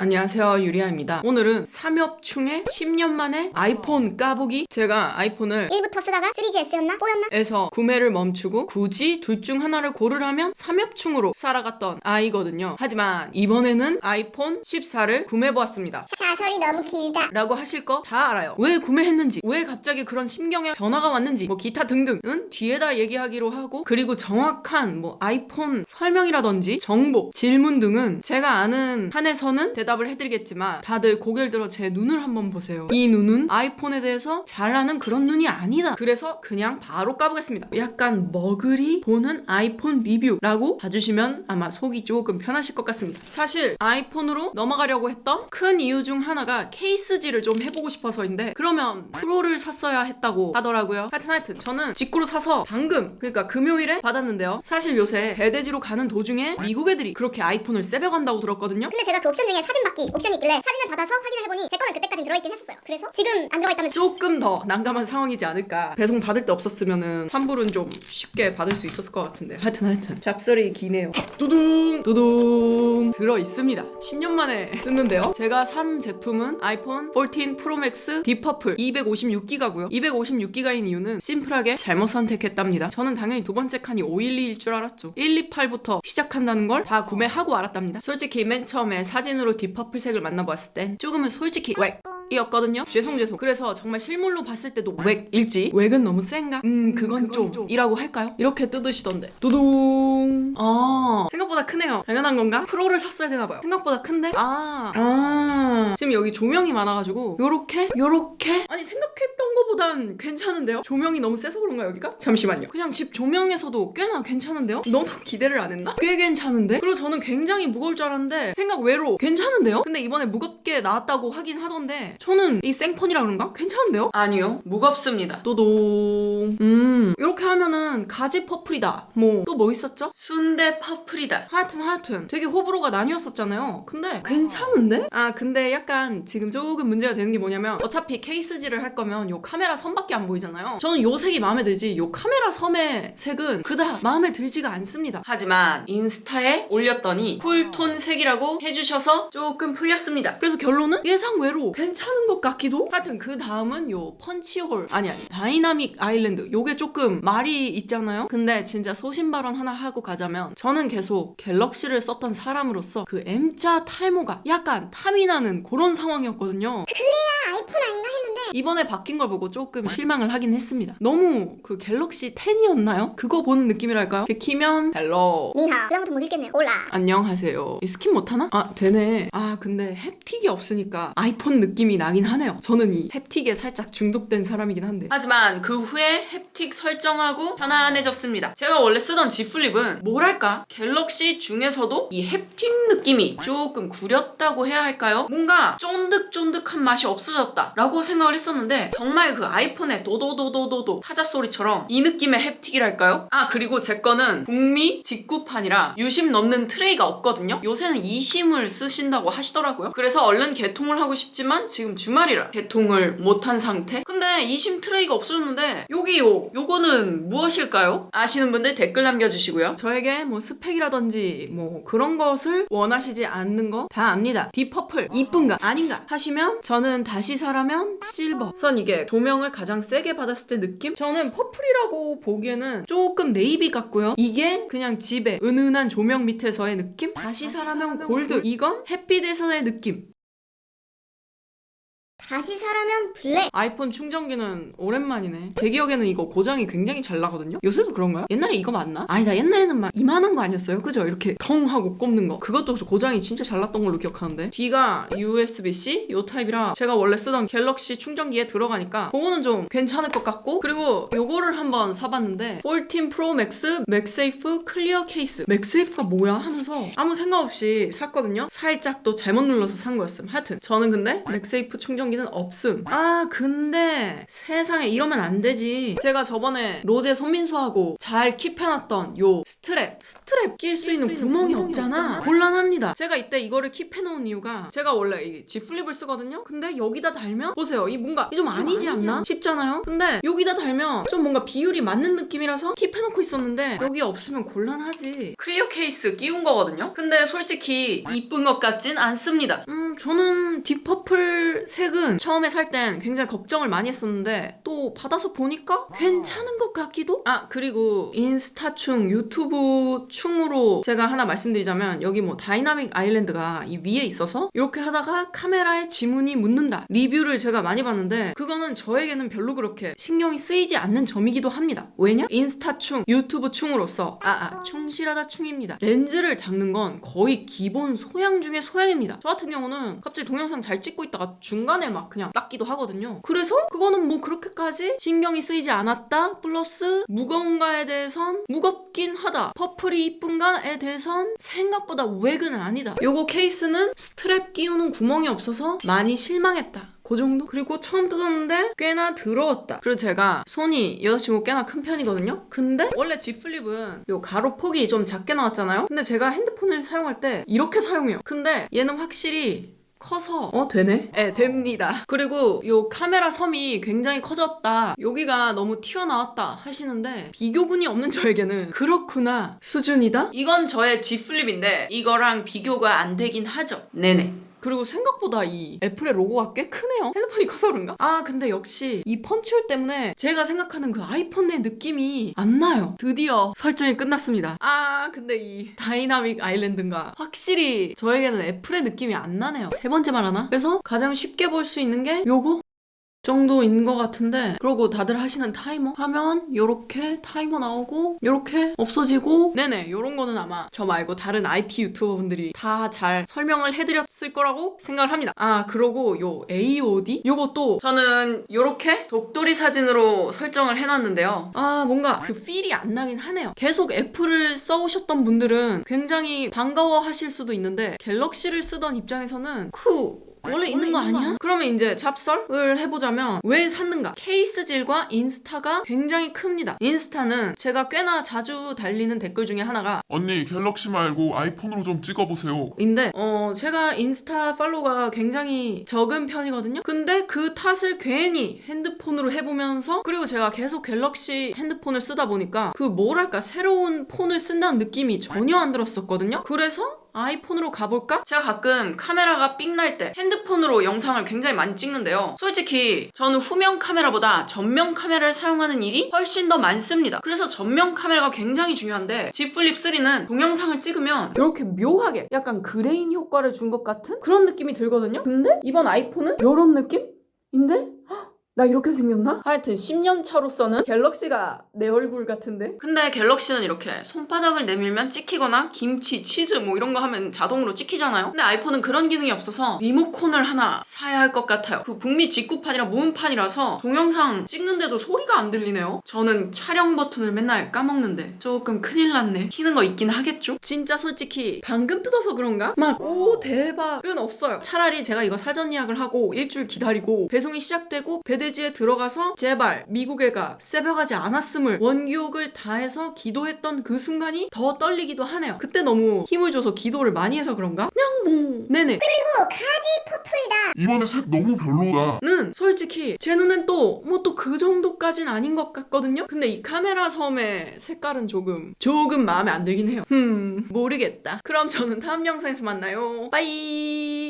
안녕하세요, 유리아입니다. 오늘은 삼엽충의 10년 만에 아이폰 까보기. 제가 아이폰을 1부터 쓰다가 3GS였나? 4였나? 에서 구매를 멈추고 굳이 둘 중 하나를 고르라면 삼엽충으로 살아갔던 아이거든요. 하지만 이번에는 아이폰 14를 구매해보았습니다. 자설이 너무 길다. 라고 하실 거 다 알아요. 왜 구매했는지, 왜 갑자기 그런 심경의 변화가 왔는지, 뭐 기타 등등은 뒤에다 얘기하기로 하고, 그리고 정확한 뭐 아이폰 설명이라든지 정보, 질문 등은 제가 아는 한에서는 대답을 해드리겠지만, 다들 고개를 들어 제 눈을 한번 보세요. 이 눈은 아이폰에 대해서 잘 아는 그런 눈이 아니다. 그래서 그냥 바로 까보겠습니다. 약간 머글이 보는 아이폰 리뷰라고 봐주시면 아마 속이 조금 편하실 것 같습니다. 사실 아이폰으로 넘어가려고 했던 큰 이유 중 하나가 케이스질을 좀 해보고 싶어서인데, 그러면 프로를 샀어야 했다고 하더라고요. 하여튼 저는 직구로 사서 방금, 그러니까 금요일에 받았는데요. 사실 요새 배대지로 가는 도중에 미국 애들이 그렇게 아이폰을 세배간다고 들었거든요. 근데 제가 그 옵션 중에 사진 받기 옵션이 있길래 사진을 받아서 확인을 해보니 제 거는 그때까지 들어있긴 했었어요. 그래서 지금 안 들어가 있다면 조금 더 난감한 상황이지 않을까. 배송 받을 때 없었으면은 환불은 좀 쉽게 받을 수 있었을 것 같은데. 하여튼 잡설이 기네요. 두둥 들어있습니다. 10년 만에 뜯는데요. 제가 산 제품은 아이폰 14 프로 맥스 딥퍼플 256기가고요 256기가인 이유는 심플하게 잘못 선택했답니다. 저는 당연히 두 번째 칸이 512일 줄 알았죠. 128부터 시작한다는 걸 다 구매하고 알았답니다. 솔직히 맨 처음에 사진으로 딥퍼플색을 만나보았을 땐 조금은 솔직히 이었거든요. 죄송. 그래서 정말 실물로 봤을 때도 웩일지, 웩은 너무 센가? 그건 좀 이라고 할까요? 이렇게 뜯으시던데. 두둥. 생각보다 크네요. 당연한 건가? 프로를 샀어야 되나봐요. 생각보다 큰데? 지금 여기 조명이 많아가지고 요렇게 아니 생각했던 거보단 괜찮은데요? 조명이 너무 세서 그런가 여기가? 잠시만요. 그냥 집 조명에서도 꽤나 괜찮은데요? 너무 기대를 안 했나? 꽤 괜찮은데? 그리고 저는 굉장히 무거울 줄 알았는데 생각 외로 괜찮은데요? 근데 이번에 무겁게 나왔다고 하긴 하던데 저는 이 생폰이라 그런가? 괜찮은데요? 아니요, 무겁습니다. 또동. 이렇게 하면은 가지 퍼플이다. 또 뭐 있었죠? 순대 퍼플이다. 하여튼 되게 호불호가 나뉘었었잖아요. 근데 괜찮은데? 근데 약간 지금 조금 문제가 되는 게 뭐냐면, 어차피 케이스질을 할 거면 요 카메라 선밖에 안 보이잖아요. 저는 요 색이 마음에 들지 요 카메라 섬의 색은 그닥 마음에 들지가 않습니다. 하지만 인스타에 올렸더니 쿨톤 색이라고 해주셔서 조금 풀렸습니다. 그래서 결론은 예상 외로 괜찮은 것 같기도. 하여튼 그 다음은 요 펀치홀 아니 다이나믹 아일랜드. 요게 조금 말이 있잖아요. 근데 진짜 소신 발언 하나 하고 가자면, 저는 계속 갤럭시를 썼던 사람으로서 그 M자 탈모가 약간 탐이 나는 그런 상황이었거든요. 그래야 아이폰 아닌가 했는데 이번에 바뀐 걸 보고 조금 실망을 하긴 했습니다. 너무 그 갤럭시 10이었나요? 그거 보는 느낌이랄까요? 이렇게 키면 헬로 니하 그다음부터 못 읽겠네요. 올라. 안녕하세요. 이 스킵 못하나? 되네. 근데 햅틱이 없으니까 아이폰 느낌이 나긴 하네요. 저는 이 햅틱에 살짝 중독된 사람이긴 한데. 하지만 그 후에 햅틱 설정하고 편안해졌습니다. 제가 원래 쓰던 Z 플립은 뭐랄까, 갤럭시 중에서도 이 햅틱 느낌이 조금 구렸다고 해야 할까요? 뭔가 쫀득쫀득한 맛이 없어졌다 라고 생각을 했었는데, 정말 그 아이폰의 도도도도도도 타자 소리처럼 이 느낌의 햅틱이랄까요? 그리고 제 거는 북미 직구판이라 유심 넣는 트레이가 없거든요. 요새는 e심을 쓰신다고 하시더라고요. 그래서 얼른 개통을 하고 싶지만 지금 주말이라 개통을 못한 상태. 근데 e심 트레이가 없어졌는데 요거는 무엇일까요? 아시는 분들 댓글 남겨주시고요. 저에게 뭐 스펙이라든지 뭐 그런 것을 원하시지 않는 거 다 압니다. 딥퍼플 이쁜가 아닌가 하시면, 저는 다시 사라면 실버. 선 이게 조명을 가장 세게 받았을 때 느낌? 저는 퍼플이라고 보기에는 조금 네이비 같고요. 이게 그냥 집에 은은한 조명 밑에서의 느낌? 다시 사라면 골드. 이건 햇빛에서의 느낌. 다시 사라면 블랙. 아이폰 충전기는 오랜만이네. 제 기억에는 이거 고장이 굉장히 잘 나거든요. 요새도 그런가요? 옛날에 이거 맞나? 아니다, 옛날에는 막 이만한 거 아니었어요? 그죠? 이렇게 텅 하고 꼽는 거. 그것도 고장이 진짜 잘 났던 걸로 기억하는데. 뒤가 USB-C 요 타입이라 제가 원래 쓰던 갤럭시 충전기에 들어가니까 그거는 좀 괜찮을 것 같고, 그리고 요거를 한번 사봤는데 14 프로 맥스 맥세이프 클리어 케이스. 맥세이프가 뭐야? 하면서 아무 생각 없이 샀거든요. 살짝 또 잘못 눌러서 산 거였음. 하여튼 저는 근데 맥세이프 충전기 전기는 없음. 아 근데 세상에 이러면 안 되지. 제가 저번에 로제 손민수하고 잘 킵해놨던 요 스트랩 낄 수 있는 구멍이 없잖아. 곤란합니다. 제가 이때 이거를 킵해놓은 이유가 제가 원래 이 G 플립을 쓰거든요. 근데 여기다 달면 보세요. 이 뭔가 좀 아니지 않나 싶잖아요. 근데 여기다 달면 좀 뭔가 비율이 맞는 느낌이라서 킵해놓고 있었는데 여기 없으면 곤란하지. 클리어 케이스 끼운 거거든요. 근데 솔직히 이쁜 것 같진 않습니다. 저는 딥퍼플 색은 처음에 살 땐 굉장히 걱정을 많이 했었는데 또 받아서 보니까 괜찮은 것 같기도? 아 그리고 인스타충, 유튜브충으로 제가 하나 말씀드리자면 여기 뭐 다이나믹 아일랜드가 이 위에 있어서 이렇게 하다가 카메라에 지문이 묻는다 리뷰를 제가 많이 봤는데 그거는 저에게는 별로 그렇게 신경이 쓰이지 않는 점이기도 합니다. 왜냐? 인스타충, 유튜브충으로서 충실하다 충입니다. 렌즈를 닦는 건 거의 기본 소양 중에 소양입니다. 저 같은 경우는 갑자기 동영상 잘 찍고 있다가 중간에 막 그냥 닦기도 하거든요. 그래서 그거는 뭐 그렇게까지 신경이 쓰이지 않았다 플러스 무거운가에 대해선 무겁긴 하다. 퍼플이 이쁜가에 대해선 생각보다 외근은 아니다. 요거 케이스는 스트랩 끼우는 구멍이 없어서 많이 실망했다. 그 정도? 그리고 처음 뜯었는데 꽤나 더러웠다. 그리고 제가 손이 여자친구 꽤나 큰 편이거든요? 근데 원래 G 플립은 요 가로 폭이 좀 작게 나왔잖아요? 근데 제가 핸드폰을 사용할 때 이렇게 사용해요. 근데 얘는 확실히 커서 되네? 네, 됩니다. 그리고 요 카메라 섬이 굉장히 커졌다. 여기가 너무 튀어나왔다 하시는데 비교군이 없는 저에게는 그렇구나 수준이다? 이건 저의 G 플립인데 이거랑 비교가 안 되긴 하죠. 네네. 그리고 생각보다 이 애플의 로고가 꽤 크네요. 핸드폰이 커서 그런가? 아 근데 역시 이 펀치홀 때문에 제가 생각하는 그 아이폰 내 느낌이 안 나요. 드디어 설정이 끝났습니다. 아 근데 이 다이나믹 아일랜드인가 확실히 저에게는 애플의 느낌이 안 나네요. 세 번째 말하나? 그래서 가장 쉽게 볼 수 있는 게 요거? 정도인 것 같은데 그러고 다들 하시는 타이머 하면 요렇게 타이머 나오고 요렇게 없어지고 네네 요런 거는 아마 저 말고 다른 IT 유튜버 분들이 다 잘 설명을 해드렸을 거라고 생각을 합니다. 아 그러고 요 AOD? 요것도 저는 요렇게 독도리 사진으로 설정을 해놨는데요. 아 뭔가 그 필이 안 나긴 하네요. 계속 애플을 써오셨던 분들은 굉장히 반가워하실 수도 있는데 갤럭시를 쓰던 입장에서는 원래 있는 거 아니야? 그러면 이제 잡설을 해보자면 왜 샀는가? 케이스 질과 인스타가 굉장히 큽니다. 인스타는 제가 꽤나 자주 달리는 댓글 중에 하나가 언니 갤럭시 말고 아이폰으로 좀 찍어보세요. 인데 제가 인스타 팔로우가 굉장히 적은 편이거든요. 근데 그 탓을 괜히 핸드폰으로 해보면서 그리고 제가 계속 갤럭시 핸드폰을 쓰다 보니까 그 뭐랄까 새로운 폰을 쓴다는 느낌이 전혀 안 들었었거든요. 그래서 아이폰으로 가볼까? 제가 가끔 카메라가 삑 날 때 핸드폰으로 영상을 굉장히 많이 찍는데요. 솔직히 저는 후면 카메라보다 전면 카메라를 사용하는 일이 훨씬 더 많습니다. 그래서 전면 카메라가 굉장히 중요한데 G 플립 3는 동영상을 찍으면 이렇게 묘하게 약간 그레인 효과를 준 것 같은 그런 느낌이 들거든요. 근데 이번 아이폰은 이런 느낌인데? 나 이렇게 생겼나? 하여튼 10년 차로서는 갤럭시가 내 얼굴 같은데? 근데 갤럭시는 이렇게 손바닥을 내밀면 찍히거나 김치, 치즈 뭐 이런 거 하면 자동으로 찍히잖아요? 근데 아이폰은 그런 기능이 없어서 리모컨을 하나 사야 할 것 같아요. 그 북미 직구판이라 무음판이라서 동영상 찍는데도 소리가 안 들리네요. 저는 촬영 버튼을 맨날 까먹는데 조금 큰일 났네. 키는 거 있긴 하겠죠? 진짜 솔직히 방금 뜯어서 그런가? 막 오 대박은 없어요. 차라리 제가 이거 사전 예약을 하고 일주일 기다리고 배송이 시작되고 배대지에 들어가서 제발 미국에 가 새벽하지 않았음을 원기옥을 다해서 기도했던 그 순간이 더 떨리기도 하네요. 그때 너무 힘을 줘서 기도를 많이 해서 그런가? 그냥 뭐 네네. 그리고 가지 퍼플이다. 이번에 색 너무 별로다. 는 솔직히 제 눈엔 또 뭐 또 그 정도까진 아닌 것 같거든요. 근데 이 카메라 섬의 색깔은 조금 마음에 안 들긴 해요. 모르겠다. 그럼 저는 다음 영상에서 만나요. 빠이.